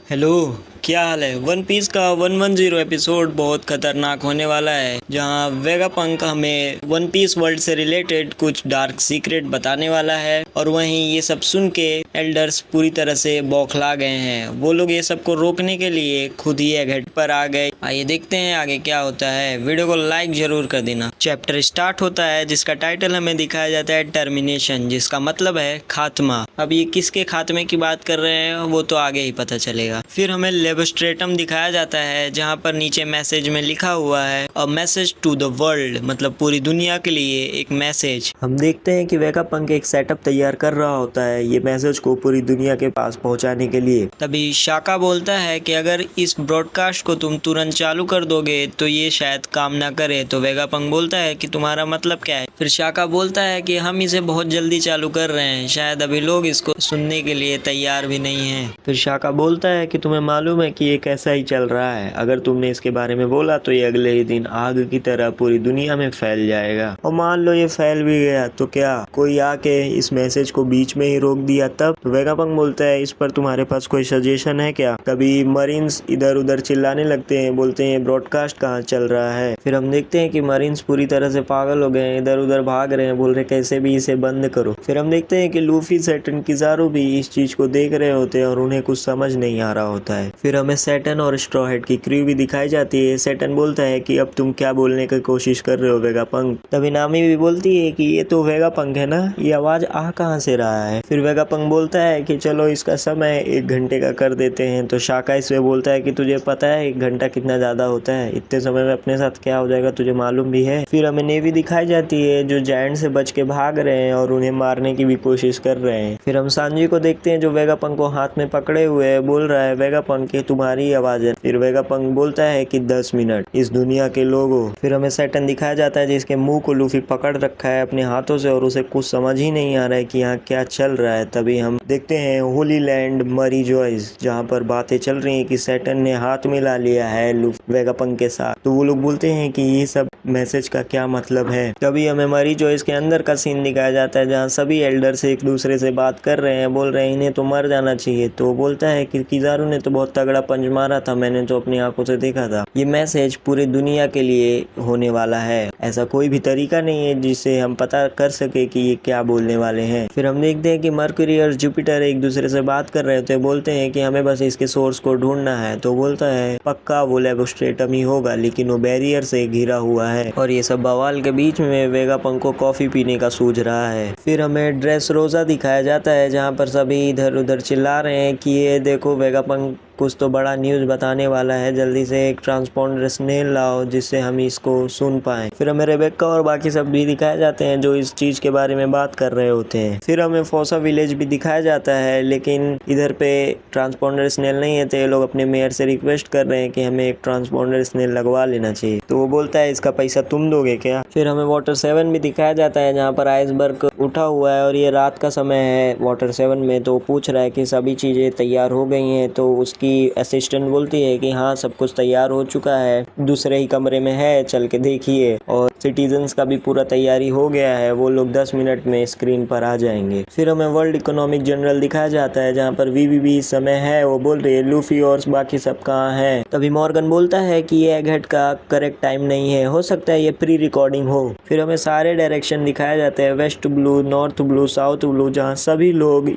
Hello. क्या हाल है। One piece का 110 एपिसोड बहुत खतरनाक होने वाला है, जहां वेगापंक हमें वन पीस वर्ल्ड से रिलेटेड कुछ डार्क सीक्रेट बताने वाला है। और वहीं ये सब सुन के एल्डर्स पूरी तरह से बौखला गए हैं। वो लोग ये सब को रोकने के लिए खुद ही एघेट पर आ गए। आइए देखते हैं आगे क्या होता है। वीडियो को लाइक जरूर कर देना। चैप्टर स्टार्ट होता है जिसका टाइटल हमें दिखाया जाता है टर्मिनेशन, जिसका मतलब है खात्मा। अब ये किसके खात्मे की बात कर रहे हैं वो तो आगे ही पता चलेगा। फिर हमें लेबोस्ट्रेटम दिखाया जाता है, जहाँ पर नीचे मैसेज में लिखा हुआ है a message to the world, मतलब पूरी दुनिया के लिए एक मैसेज। हम देखते हैं कि वेगापंक एक सेटअप तैयार कर रहा होता है ये मैसेज को पूरी दुनिया के पास पहुंचाने के लिए। तभी शाका बोलता है कि अगर इस ब्रॉडकास्ट को तुम तुरंत चालू कर दोगे तो ये शायद काम ना करे। तो वेगापंक बोलता है कि तुम्हारा मतलब क्या है। फिर शाका बोलता है कि हम इसे बहुत जल्दी चालू कर रहे हैं, शायद अभी लोग इसको सुनने के लिए तैयार भी नहीं हैं। फिर शाका बोलता है कि तुम्हें मालूम है कि ये कैसा ही चल रहा है, अगर तुमने इसके बारे में बोला तो ये अगले ही दिन आग की तरह पूरी दुनिया में फैल जाएगा। और मान लो ये फैल भी गया तो क्या कोई आके इस मैसेज को बीच में ही रोक दिया तब। तो वेगापंक बोलता है इस पर तुम्हारे पास कोई सजेशन है क्या। तभी मरीन्स इधर उधर चिल्लाने लगते हैं, बोलते हैं ब्रॉडकास्ट कहाँ चल रहा है। फिर हम देखते हैं कि मरीन्स पूरी तरह से पागल हो गए हैं, इधर उधर भाग रहे हैं, बोल रहे कैसे भी इसे बंद करो। फिर हम देखते हैं कि लूफी, सैटन, किजारू भी इस चीज को देख रहे होते हैं और उन्हें कुछ समझ नहीं आ रहा होता है। फिर हमें सैटन और स्ट्रॉ हैट की क्रू भी दिखाई जाती है। सैटन बोलता है कि अब तुम क्या बोलने की कोशिश कर रहे हो वेगापंक। तभी नामी भी बोलती है कि ये तो वेगापंक है ना, ये आवाज आ कहाँ से रहा है। फिर वेगापंक बोलता है कि चलो इसका समय 1 घंटे का कर देते हैं। तो शाका इसमें बोलता है कि तुझे पता है 1 घंटा कितना ज्यादा होता है, इतने समय में अपने साथ क्या हो जाएगा तुझे मालूम भी है। फिर हमें नेवी दिखाई जाती है जो जायंट से बच के भाग रहे हैं और उन्हें मारने की भी कोशिश कर रहे हैं। फिर हम सांजी को देखते हैं जो वेगापंक को हाथ में पकड़े हुए है, बोल रहा है वेगापंक ये तुम्हारी आवाज है। फिर वेगापंक बोलता है कि 10 मिनट इस दुनिया के लोगों। फिर हमें सैटन दिखाया जाता है जिसके मुंह को लूफी पकड़ रखा है अपने हाथों से और उसे कुछ समझ ही नहीं आ रहा है कि यहाँ क्या चल रहा है। तभी हम देखते हैं होली लैंड मरी जॉइस, जहाँ पर बातें चल रही हैं कि सैटन ने हाथ मिला लिया है वेगापंक के साथ। तो वो लोग बोलते हैं कि ये सब मैसेज का क्या मतलब है। तभी हमें मरी जॉइस के अंदर का सीन दिखाया जाता है जहाँ सभी एल्डर्स एक दूसरे से बात कर रहे हैं, बोल रहे हैं इन्हें तो मर जाना चाहिए। तो बोलता है कि किजारू ने तो बहुत तगड़ा पंच मारा था, मैंने तो अपनी आंखों से देखा था। ये मैसेज पूरी दुनिया के लिए होने वाला है, ऐसा कोई भी तरीका नहीं है जिससे हम पता कर सके कि ये क्या बोलने वाले हैं। फिर हम देखते हैं कि मर्क्यूरी और जुपिटर एक दूसरे से बात कर रहे होते हैं, बोलते हैं कि हमें बस इसके सोर्स को ढूंढना है। तो बोलता है पक्का वो लेबोस्ट्रेटम ही होगा, लेकिन वो बैरियर से घिरा हुआ है। और ये सब बवाल के बीच में वेगापंक को कॉफी पीने का सूझ रहा है। फिर हमें ड्रेस रोजा दिखाया जाता है जहाँ पर सभी इधर उधर चिल्ला रहे हैं कि ये देखो वेगापंक कुछ तो बड़ा न्यूज बताने वाला है, जल्दी से एक ट्रांसपॉन्डर स्नेल लाओ जिससे हम इसको सुन पाए। फिर हमें रेबेक्का और बाकी सब भी दिखाए जाते हैं जो इस चीज के बारे में बात कर रहे होते हैं। फिर हमें फोसा विलेज भी दिखाया जाता है, लेकिन इधर पे ट्रांसपॉन्डर स्नेल नहीं है तो ये लोग अपने मेयर से रिक्वेस्ट कर रहे हैं कि हमें एक ट्रांसपॉन्डर स्नेल लगवा लेना चाहिए। तो वो बोलता है इसका पैसा तुम दोगे क्या। फिर हमें वाटर 7 भी दिखाया जाता है जहाँ पर आइसबर्ग उठा हुआ है और ये रात का समय है वाटर 7 में। तो पूछ रहा है कि सभी चीजें तैयार हो गई हैं। तो उसकी असिस्टेंट बोलती है कि हाँ सब कुछ तैयार हो चुका है, दूसरे ही कमरे में है, चल के देखिए। और सिटीजन्स का भी पूरा तैयारी हो गया है, वो लोग 10 मिनट में स्क्रीन पर आ जाएंगे। फिर हमें वर्ल्ड इकोनॉमिक जनरल दिखाया जाता है जहाँ पर वीवीबी समय है, वो बोल रही है लूफी और बाकी सब कहाँ है। तभी मॉर्गन बोलता है कि ये एघेट का करेक्ट टाइम नहीं है, हो सकता है ये प्री रिकॉर्डिंग हो। फिर हमें सारे डायरेक्शन दिखाए जाते हैं, west blue, north blue, south blue, जहाँ सभी लोग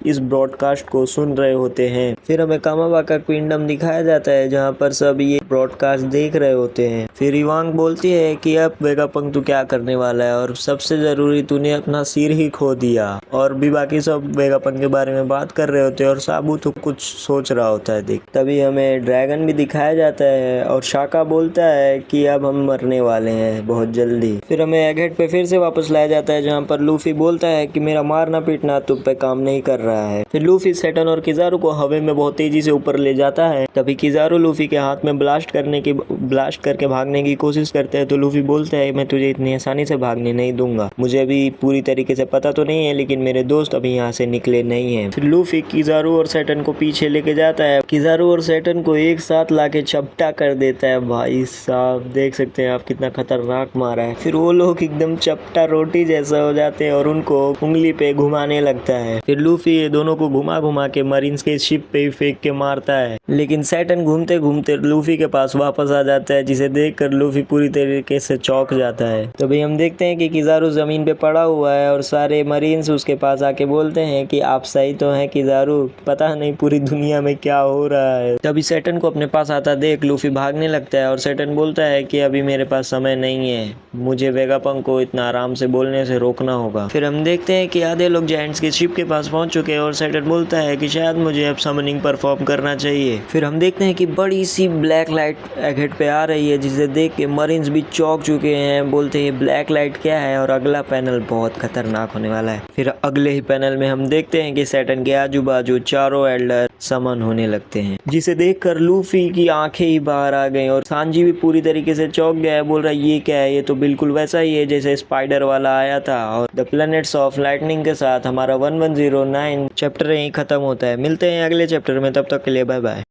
इस ब्रॉडकास्ट को सुन रहे होते हैं। फिर हमें कामाबा का क्विंडम दिखाया जाता है जहाँ पर सब ये ब्रॉडकास्ट देख रहे होते हैं। फिर इवांग बोलती है कि अब वेगापंक तू क्या करने वाला है, और सबसे जरूरी तूने अपना सिर ही खो दिया। और भी बाकी सब वेगापंक के बारे में बात कर रहे होते हैं और साबू तो कुछ सोच रहा होता है देख। तभी हमें ड्रैगन भी दिखाया जाता है और शाका बोलता है कि अब हम मरने वाले हैं बहुत जल्दी। फिर हमें एघेट पे फिर से वापस लाया जाता है जहाँ पर लूफी बोलता है कि मेरा मारना पीटना तुम पे काम नहीं कर रहा है। फिर लूफी सैटन और किजारू को हवा में बहुत तेजी से ऊपर ले जाता है। तभी किजारू लूफी के हाथ में ब्लास्ट करके भागने की कोशिश करते हैं। तो लूफी बोलता है मैं तुझे इतनी आसानी से भागने नहीं दूंगा, मुझे अभी पूरी तरीके से पता तो नहीं है लेकिन मेरे दोस्त अभी यहाँ से निकले नहीं हैं। फिर लूफी किजारू और सैटन को पीछे लेके जाता है, किजारू और सैटन को एक साथ लाके चपटा कर देता है। भाई साहब देख सकते हैं आप कितना खतरनाक मारा है। फिर वो लोग एकदम चपटा रोटी जैसा हो जाते हैं और उनको उंगली पे घुमाने लगता है। फिर लूफी ये दोनों को घुमा घुमा के मरीन्स के शिप पे फेंक के मारता है, लेकिन सैटर्न घूमते घूमते लूफी के पास वापस आ जाता है, जिसे देखकर लूफी पूरी तरीके से चौंक जाता है। तो भाई हम देखते हैं कि किजारू जमीन पे पड़ा हुआ है और सारे मरीन्स उसके पास आके बोलते हैं कि आप सही तो हैं किजारू, पता नहीं पूरी दुनिया में क्या हो रहा है। तभी सैटर्न को अपने पास आता देख लूफी भागने लगता है और सैटर्न बोलता है कि अभी मेरे पास समय नहीं है, मुझे वेगापंक को इतना आराम से बोलने से रोकना होगा। फिर हम देखते हैं कि आधे लोग जायंट्स के शिप के पास पहुंच चुके हैं और सैटर्न बोलता है कि शायद मुझे अब समनिंग परफॉर्म करना चाहिए। फिर हम देखते हैं कि बड़ी सी ब्लैक लाइट एगहेड पे आ रही है, जिसे देख के मरीन्स भी चौंक चुके हैं, बोलते हैं ब्लैक लाइट क्या है और अगला पैनल बहुत खतरनाक होने वाला है। फिर अगले ही पैनल में हम देखते हैं कि सैटर्न के आजू बाजू चारों एल्डर समन होने लगते हैं, जिसे देखकर लूफी की आंखें ही बाहर आ गई और सांजी भी पूरी तरीके से चौंक गया है, बोल रहा है ये क्या है, ये तो बिल्कुल वैसा ही है जैसे स्पाइडर वाला आया था। और द प्लैनेट्स ऑफ लाइटनिंग के साथ हमारा 1109 चैप्टर यहीं खत्म होता है। मिलते हैं अगले चैप्टर में, तब तक के लिए बाय बाय।